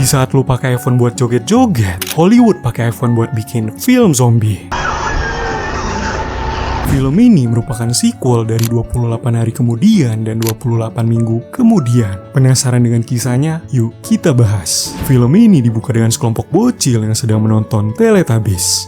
Di saat lu pakai iPhone buat joget-joget, Hollywood pakai iPhone buat bikin film zombie. Film ini merupakan sequel dari 28 hari kemudian dan 28 minggu kemudian. Penasaran dengan kisahnya? Yuk kita bahas. Film ini dibuka dengan sekelompok bocil yang sedang menonton Teletubbies.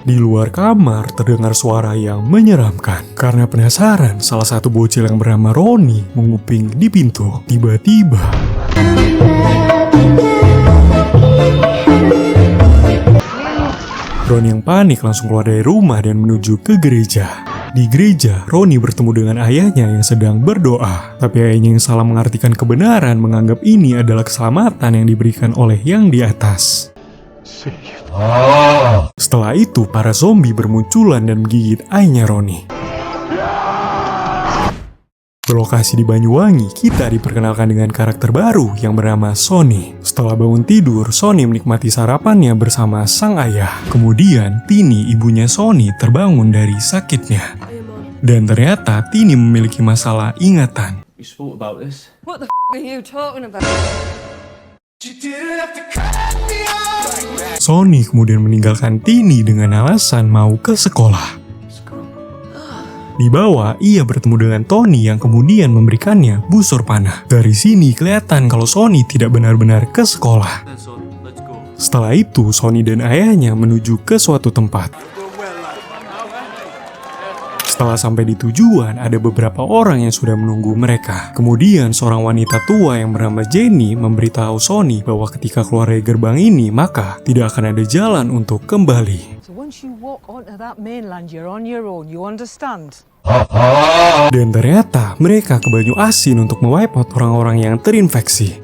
Di luar kamar terdengar suara yang menyeramkan. Karena penasaran, salah satu bocil yang bernama Ronnie menguping di pintu. Tiba-tiba Ronnie yang panik langsung keluar dari rumah dan menuju ke gereja. Di gereja, Ronnie bertemu dengan ayahnya yang sedang berdoa. Tapi ayahnya yang salah mengartikan kebenaran menganggap ini adalah keselamatan yang diberikan oleh yang di atas. Setelah itu, para zombie bermunculan dan menggigit ayahnya Ronnie. Berlokasi di Banyuwangi, kita diperkenalkan dengan karakter baru yang bernama Sonny. Setelah bangun tidur, Sonny menikmati sarapannya bersama sang ayah. Kemudian, Tini, ibunya Sonny, terbangun dari sakitnya. Dan ternyata Tini memiliki masalah ingatan. What the are you talking about? Sonny kemudian meninggalkan Tini dengan alasan mau ke sekolah. Di bawah, ia bertemu dengan Tony yang kemudian memberikannya busur panah. Dari sini kelihatan kalau Sonny tidak benar-benar ke sekolah. Setelah itu, Sonny dan ayahnya menuju ke suatu tempat. Setelah sampai di tujuan, ada beberapa orang yang sudah menunggu mereka. Kemudian, seorang wanita tua yang bernama Jenny memberitahu Sonny bahwa ketika keluar dari gerbang ini, maka tidak akan ada jalan untuk kembali. So once you walk onto that mainland, you're on your own. You understand? Dan ternyata mereka ke Banyu Asin untuk mewipe out orang-orang yang terinfeksi.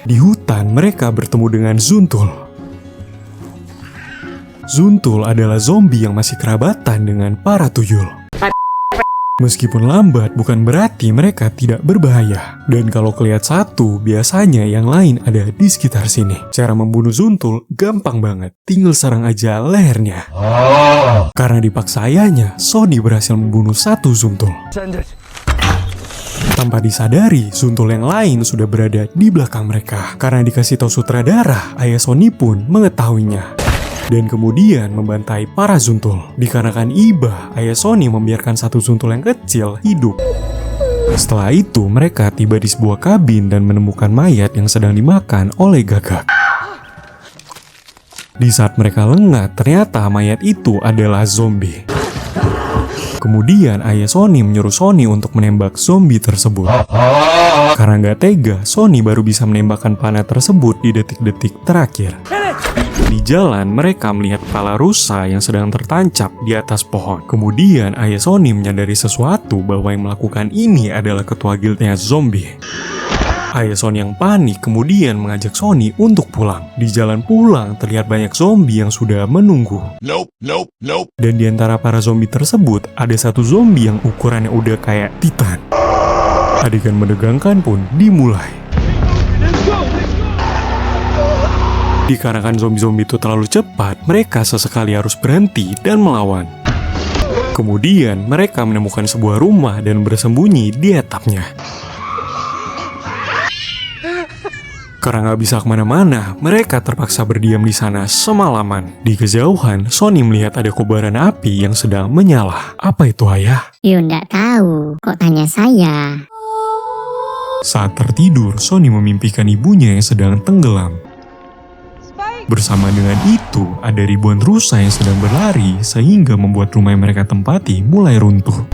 Di hutan, mereka bertemu dengan Zuntul. Zuntul adalah zombie yang masih kerabatan dengan para tuyul. Meskipun lambat, bukan berarti mereka tidak berbahaya. Dan kalau kelihat satu, biasanya yang lain ada di sekitar sini. Cara membunuh Zuntul gampang banget. Tinggal serang aja lehernya. Karena dipaksa ayahnya, Sonny berhasil membunuh satu Zuntul. Tanpa disadari, Zuntul yang lain sudah berada di belakang mereka. Karena dikasih tahu sutradara, ayah Sonny pun mengetahuinya. Dan kemudian membantai para Zuntul. Dikarenakan iba, ayah Sonny membiarkan satu Zuntul yang kecil hidup. Setelah itu, mereka tiba di sebuah kabin dan menemukan mayat yang sedang dimakan oleh gagak. Di saat mereka lengah, ternyata mayat itu adalah zombie. Kemudian ayah Sonny menyuruh Sonny untuk menembak zombie tersebut. Karena nggak tega, Sonny baru bisa menembakkan panah tersebut di detik-detik terakhir. Di jalan, mereka melihat kepala rusa yang sedang tertancap di atas pohon. Kemudian, ayah Sonny menyadari sesuatu bahwa yang melakukan ini adalah ketua guildnya zombie. Ayah Sonny yang panik kemudian mengajak Sonny untuk pulang. Di jalan pulang, terlihat banyak zombie yang sudah menunggu. Dan di antara para zombie tersebut, ada satu zombie yang ukurannya udah kayak Titan. Adegan menegangkan pun dimulai. Dikarenakan zombie-zombie itu terlalu cepat, mereka sesekali harus berhenti dan melawan. Kemudian, mereka menemukan sebuah rumah dan bersembunyi di atapnya. Karena nggak bisa kemana-mana, mereka terpaksa berdiam di sana semalaman. Di kejauhan, Sonny melihat ada kobaran api yang sedang menyala. Apa itu, ayah? Yo nggak tahu, kok tanya saya? Saat tertidur, Sonny memimpikan ibunya yang sedang tenggelam. Bersama dengan itu, ada ribuan rusa yang sedang berlari sehingga membuat rumah yang mereka tempati mulai runtuh.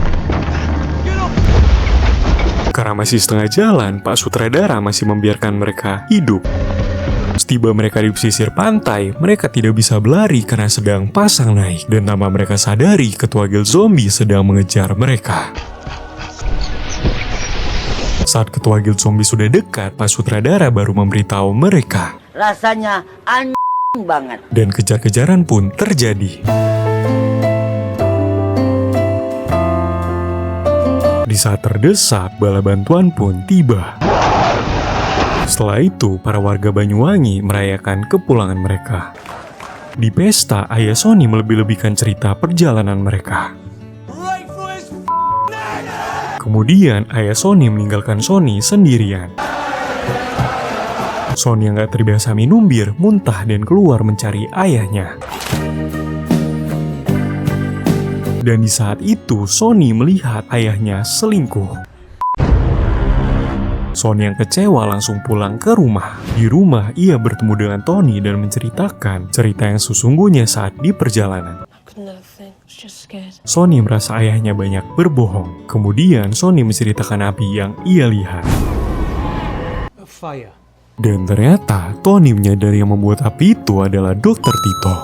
Karena masih setengah jalan, Pak Sutradara masih membiarkan mereka hidup. Setiba mereka di pesisir pantai, mereka tidak bisa berlari karena sedang pasang naik. Dan tanpa mereka sadari, ketua guild zombie sedang mengejar mereka. Saat ketua guild zombie sudah dekat, Pak Sutradara baru memberitahu mereka. Rasanya banget. Dan kejar-kejaran pun terjadi. Di saat terdesak, bala bantuan pun tiba. Setelah itu, para warga Banyuwangi merayakan kepulangan mereka. Di pesta, ayah Sonny melebih-lebihkan cerita perjalanan mereka. Kemudian, ayah Sonny meninggalkan Sonny sendirian. Sony yang gak terbiasa minum bir muntah dan keluar mencari ayahnya. Dan di saat itu Sony melihat ayahnya selingkuh. Sony yang kecewa langsung pulang ke rumah. Di rumah ia bertemu dengan Tony dan menceritakan cerita yang sesungguhnya saat di perjalanan. Sony merasa ayahnya banyak berbohong. Kemudian Sony menceritakan api yang ia lihat. Dan ternyata Tony menyadari yang membuat api itu adalah Dr. Tito.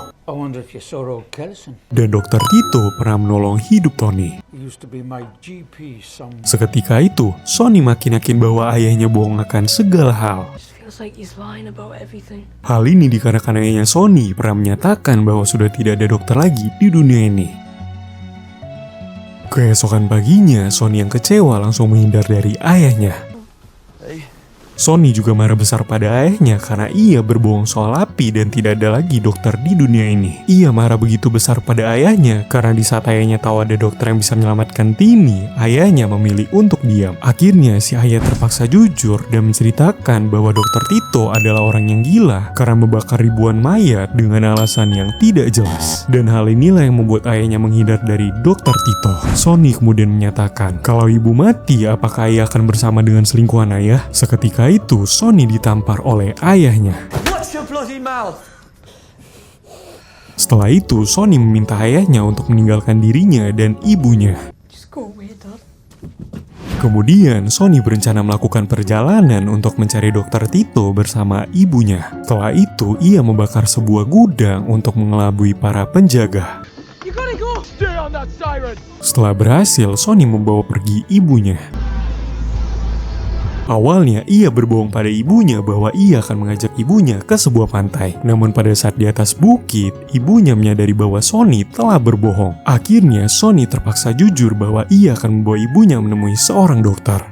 Dan Dr. Tito pernah menolong hidup Tony. Seketika itu, Sony makin yakin bahwa ayahnya bohong akan segala hal. Hal ini dikarenakan ayahnya Sony pernah menyatakan bahwa sudah tidak ada dokter lagi di dunia ini. Keesokan paginya, Sony yang kecewa langsung menghindar dari ayahnya. Sony juga marah besar pada ayahnya karena ia berbohong soal api dan tidak ada lagi dokter di dunia ini. Ia marah begitu besar pada ayahnya karena di saat ayahnya tahu ada dokter yang bisa menyelamatkan Tini, ayahnya memilih untuk diam. Akhirnya si ayah terpaksa jujur dan menceritakan bahwa Dr. Tito adalah orang yang gila karena membakar ribuan mayat dengan alasan yang tidak jelas. Dan hal inilah yang membuat ayahnya menghindar dari Dr. Tito. Sony kemudian menyatakan, kalau ibu mati apakah ayah akan bersama dengan selingkuhan ayah? Seketika itu Sony ditampar oleh ayahnya. Setelah itu Sony meminta ayahnya untuk meninggalkan dirinya dan ibunya. Kemudian Sony berencana melakukan perjalanan untuk mencari Dr. Tito bersama ibunya. Setelah itu ia membakar sebuah gudang untuk mengelabui para penjaga. Setelah berhasil, Sony membawa pergi ibunya. Awalnya ia berbohong pada ibunya bahwa ia akan mengajak ibunya ke sebuah pantai. Namun pada saat di atas bukit, ibunya menyadari bahwa Sony telah berbohong. Akhirnya Sony terpaksa jujur bahwa ia akan membawa ibunya menemui seorang dokter.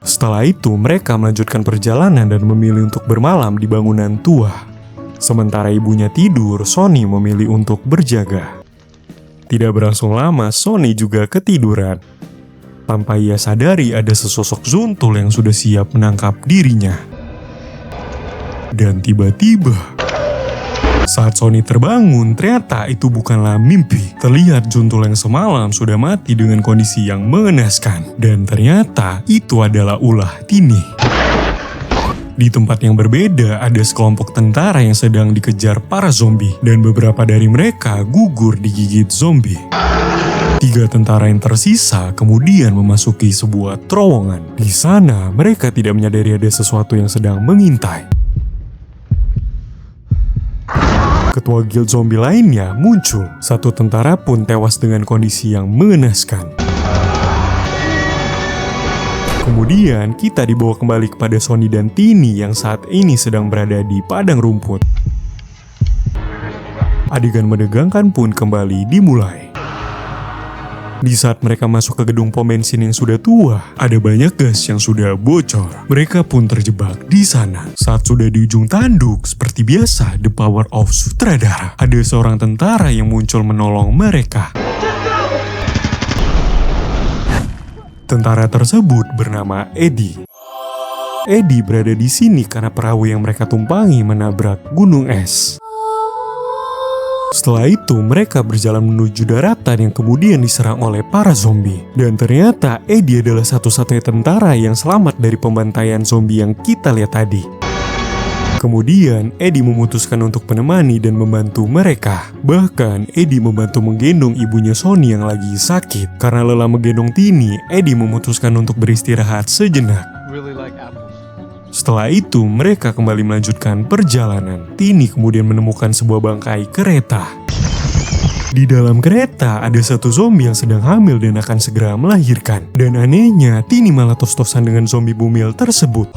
Setelah itu mereka melanjutkan perjalanan dan memilih untuk bermalam di bangunan tua. Sementara ibunya tidur, Sony memilih untuk berjaga. Tidak berlangsung lama, Sony juga ketiduran. Tanpa ia sadari ada sesosok Zuntul yang sudah siap menangkap dirinya. Dan tiba-tiba, saat Sony terbangun, ternyata itu bukanlah mimpi. Terlihat Zuntul yang semalam sudah mati dengan kondisi yang mengenaskan. Dan ternyata itu adalah ulah Tini. Di tempat yang berbeda, ada sekelompok tentara yang sedang dikejar para zombie. Dan beberapa dari mereka gugur digigit zombie. 3 tentara yang tersisa kemudian memasuki sebuah terowongan. Di sana, mereka tidak menyadari ada sesuatu yang sedang mengintai. Ketua guild zombie lainnya muncul. 1 tentara pun tewas dengan kondisi yang mengenaskan. Kemudian, kita dibawa kembali kepada Sony dan Tini yang saat ini sedang berada di padang rumput. Adegan menegangkan pun kembali dimulai. Di saat mereka masuk ke gedung pom bensin yang sudah tua, ada banyak gas yang sudah bocor. Mereka pun terjebak di sana. Saat sudah di ujung tanduk, seperti biasa, the power of sutradara. Ada seorang tentara yang muncul menolong mereka. Tentara tersebut bernama Eddie. Eddie berada di sini karena perahu yang mereka tumpangi menabrak gunung es. Setelah itu, mereka berjalan menuju daratan yang kemudian diserang oleh para zombie. Dan ternyata Eddie adalah satu-satunya tentara yang selamat dari pembantaian zombie yang kita lihat tadi. Kemudian, Eddie memutuskan untuk menemani dan membantu mereka. Bahkan, Eddie membantu menggendong ibunya Sony yang lagi sakit. Karena lelah menggendong Tini, Eddie memutuskan untuk beristirahat sejenak. Setelah itu, mereka kembali melanjutkan perjalanan. Tini kemudian menemukan sebuah bangkai kereta. Di dalam kereta, ada 1 zombie yang sedang hamil dan akan segera melahirkan. Dan anehnya, Tini malah tos-tosan dengan zombie bumil tersebut.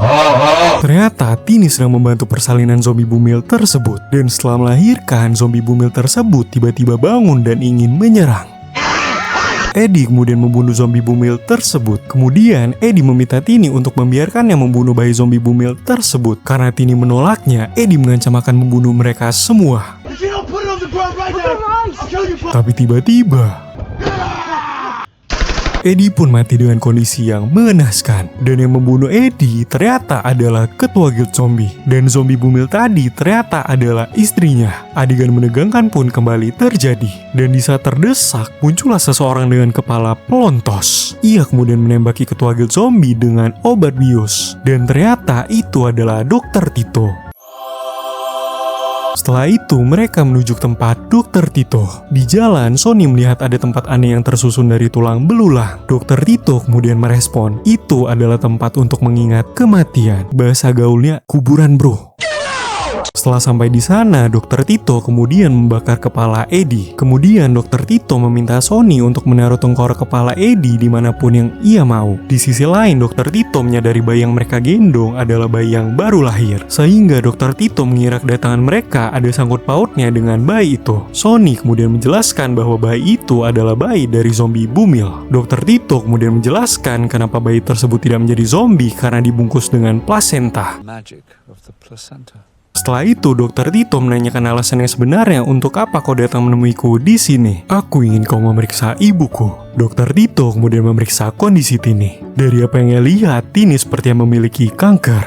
Ternyata, Tini sedang membantu persalinan zombie bumil tersebut. Dan setelah melahirkan, zombie bumil tersebut tiba-tiba bangun dan ingin menyerang. Eddie kemudian membunuh zombie bumil tersebut. Kemudian, Eddie meminta Tini untuk membiarkannya membunuh bayi zombie bumil tersebut. Karena Tini menolaknya, Eddie mengancam akan membunuh mereka semua. Tapi tiba-tiba, Eddie pun mati dengan kondisi yang mengenaskan. Dan yang membunuh Eddie ternyata adalah ketua guild zombie. Dan zombie bumil tadi ternyata adalah istrinya. Adegan menegangkan pun kembali terjadi. Dan di saat terdesak, muncullah seseorang dengan kepala pelontos. Ia kemudian menembaki ketua guild zombie dengan obat bius. Dan ternyata itu adalah Dr. Tito. Setelah itu, mereka menuju ke tempat Dr. Tito. Di jalan, Sonny melihat ada tempat aneh yang tersusun dari tulang belulang. Dr. Tito kemudian merespon, itu adalah tempat untuk mengingat kematian. Bahasa gaulnya, kuburan bro. Setelah sampai di sana, Dr. Tito kemudian membakar kepala Eddie. Kemudian Dr. Tito meminta Sonny untuk menaruh tengkorak kepala Eddie dimanapun yang ia mau. Di sisi lain, Dr. Tito menyadari bayi yang mereka gendong adalah bayi yang baru lahir. Sehingga Dr. Tito mengira kedatangan mereka ada sangkut pautnya dengan bayi itu. Sonny kemudian menjelaskan bahwa bayi itu adalah bayi dari zombie bumil. Dr. Tito kemudian menjelaskan kenapa bayi tersebut tidak menjadi zombie karena dibungkus dengan plasenta. Magic of the placenta. Setelah itu, Dr. Tito menanyakan alasan yang sebenarnya untuk apa kau datang menemuiku di sini. Aku ingin kau memeriksa ibuku. Dr. Tito kemudian memeriksa kondisi Tini. Dari apa yang ia lihat, Tini sepertinya memiliki kanker.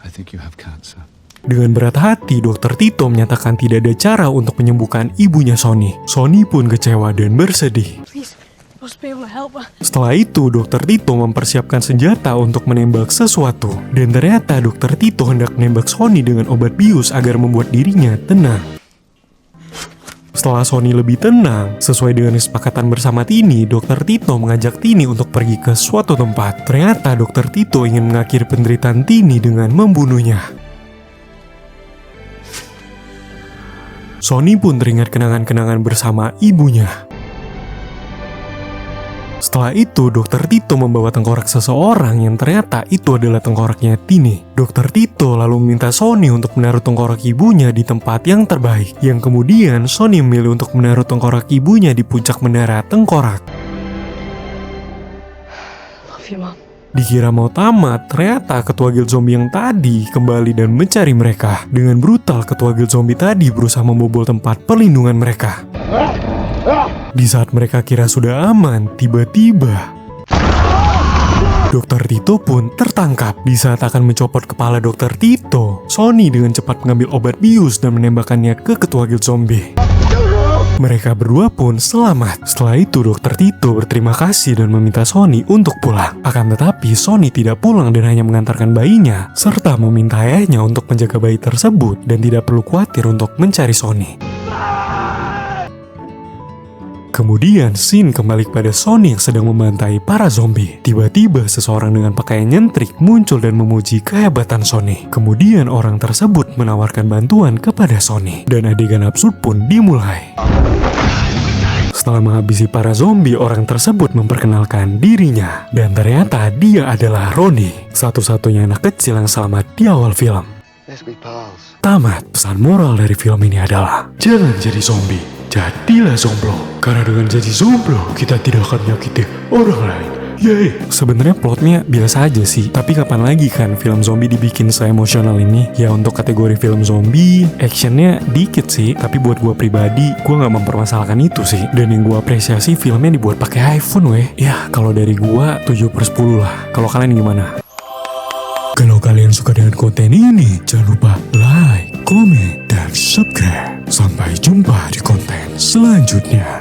I think you have cancer. Dengan berat hati, Dr. Tito menyatakan tidak ada cara untuk menyembuhkan ibunya Sonny. Sonny pun kecewa dan bersedih. Please, you must be able to help her. Setelah itu, Dr. Tito mempersiapkan senjata untuk menembak sesuatu. Dan ternyata Dr. Tito hendak menembak Sonny dengan obat bius agar membuat dirinya tenang. Setelah Sonny lebih tenang, sesuai dengan kesepakatan bersama Tini, Dr. Tito mengajak Tini untuk pergi ke suatu tempat. Ternyata Dr. Tito ingin mengakhiri penderitaan Tini dengan membunuhnya. Sonny pun teringat kenangan-kenangan bersama ibunya. Setelah itu, Dr. Tito membawa tengkorak seseorang yang ternyata itu adalah tengkoraknya Tini. Dr. Tito lalu meminta Sonny untuk menaruh tengkorak ibunya di tempat yang terbaik. Yang kemudian, Sonny memilih untuk menaruh tengkorak ibunya di puncak menara tengkorak. Love you, Mom. Dikira mau tamat, ternyata ketua guild zombie yang tadi kembali dan mencari mereka. Dengan brutal, ketua guild zombie tadi berusaha membobol tempat perlindungan mereka. Di saat mereka kira sudah aman, tiba-tiba Dr. Tito pun tertangkap. Di saat akan mencopot kepala Dr. Tito, Sonny dengan cepat mengambil obat bius dan menembakkannya ke ketua guild zombie. Mereka berdua pun selamat. Setelah itu, Dr. Tito berterima kasih dan meminta Sonny untuk pulang. Akan tetapi, Sonny tidak pulang dan hanya mengantarkan bayinya, serta meminta ayahnya untuk menjaga bayi tersebut dan tidak perlu khawatir untuk mencari Sonny. Kemudian scene kembali kepada Sonny yang sedang membantai para zombie. Tiba-tiba seseorang dengan pakaian nyentrik muncul dan memuji kehebatan Sonny. Kemudian orang tersebut menawarkan bantuan kepada Sonny. Dan adegan absurd pun dimulai. Setelah menghabisi para zombie, orang tersebut memperkenalkan dirinya. Dan ternyata dia adalah Ronnie, satu-satunya anak kecil yang selamat di awal film. Tamat. Pesan moral dari film ini adalah jangan jadi zombie, jadilah zomblo. Karena dengan jadi zomblo, kita tidak akan menyakiti orang lain. Yeay. Sebenarnya plotnya biasa aja sih, tapi kapan lagi kan film zombie dibikin se-emosional ini? Ya untuk kategori film zombie, actionnya dikit sih, tapi buat gue pribadi, gue nggak mempermasalahkan itu sih. Dan yang gue apresiasi filmnya dibuat pakai iPhone weh. Ya kalau dari gue 7/10 lah. Kalau kalian gimana? Kalau kalian suka dengan konten ini, jangan lupa like, komen, dan subscribe. Sampai jumpa di konten selanjutnya.